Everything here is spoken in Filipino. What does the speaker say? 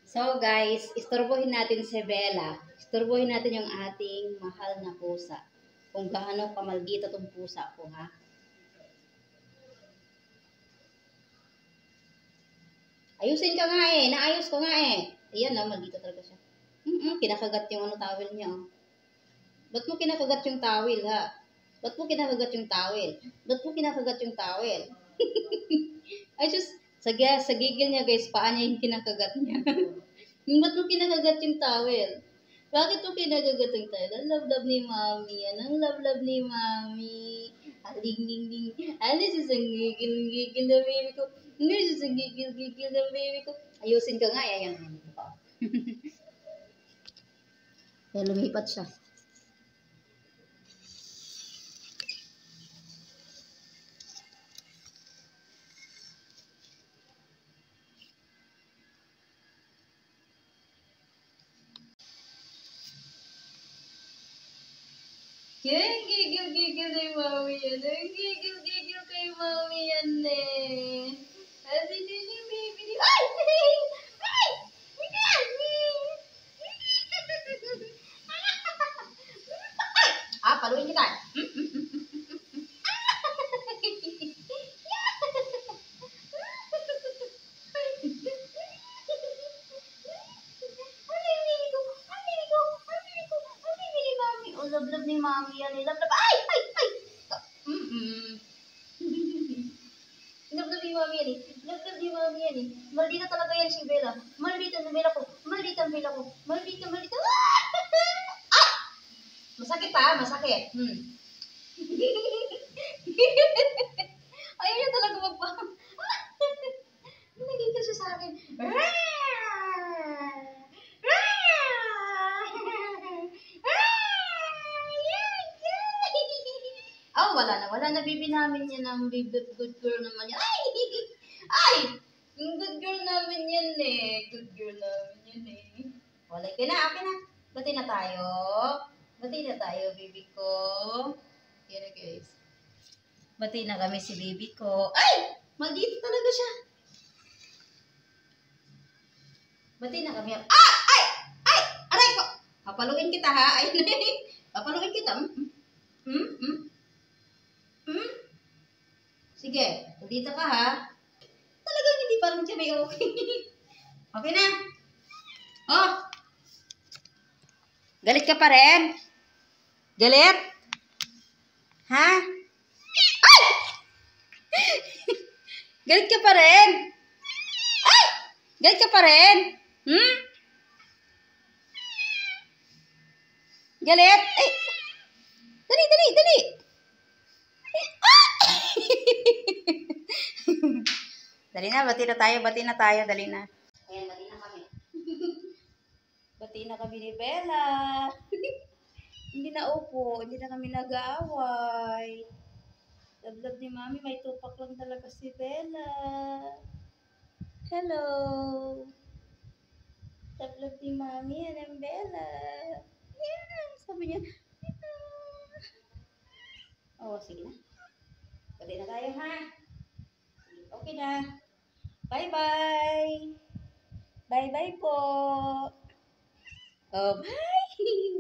So guys, istorbohin natin si Bella. Istorbohin natin yung ating mahal na pusa. Kung gaano kamaldita tong pusa ko, ha? Ayusin ka nga eh. Naayos ko nga eh. Ayan na, maldita talaga siya. Kinakagat yung towel niya. Oh. Ba't mo kinakagat yung towel, ha? Ba't mo kinakagat yung towel? Ba't mo kinakagat yung towel? I just, sa gigil niya guys, paa niya yung kinakagat niya. Ba't mo kinakagat yung towel? Bakit mo kinakagat yung towel? Ang love-love ni Mami yan. Ang love-love ni Mami. Aling-ling-ling. Alis isang gigil na baby ko. Alis isang gigil na baby ko. Ayusin ka nga. Ayan. Kaya lumipat siya. Ang gigil-gigil kay Mami yan. Ang gigil-gigil kay Mami yan eh. Sabi nila, baby. Ay! Ay! Paluin kita. Love-love ni Mami yan eh. Love-love. Ay! Ay! Ay! Love-love ni Mami yan eh. Love-love ni Mami yan eh. Maldita talaga yan si Bella. Maldita na Bella ko. Maldita ang Bella ko. Maldita. Ah! Masakit ha? Masakit. Ayaw niya talaga magpa... Nagigil siya sa akin. Oh, wala na bibi namin yan ang good girl naman yan. Ay! Yung good girl namin yan eh. Good girl namin yan eh. Wala ka na, okay na. Bati na tayo, baby ko. Yan na guys. Bati na kami si baby ko. Ay! Maldito talaga siya. Bati na kami. Ah! Ay! Ay! Aray ko! Papaluin kita ha. Ay, papaluin kita. Sige, dito ka ha. Talagang hindi pa rin siya may okay. Okay na. Oh. Galit ka pa rin? Galit? Ha? Ay! Galit ka pa rin? Ay! Galit ka pa rin? Galit? Ay! Dali! Dali na, bati na tayo, dali na. Ayan, bati na kami. Bati na kami ni Bella. Hindi na upo, hindi na kami nag-aaway. Love ni Mami, may tupak lang talaga si Bella. Hello. Love ni Mami, yan ang Bella. Yan, sabi niya. Oh, sige na. Bati na tayo ha. Okay na. Bye-bye. Bye-bye po. Oh, bye.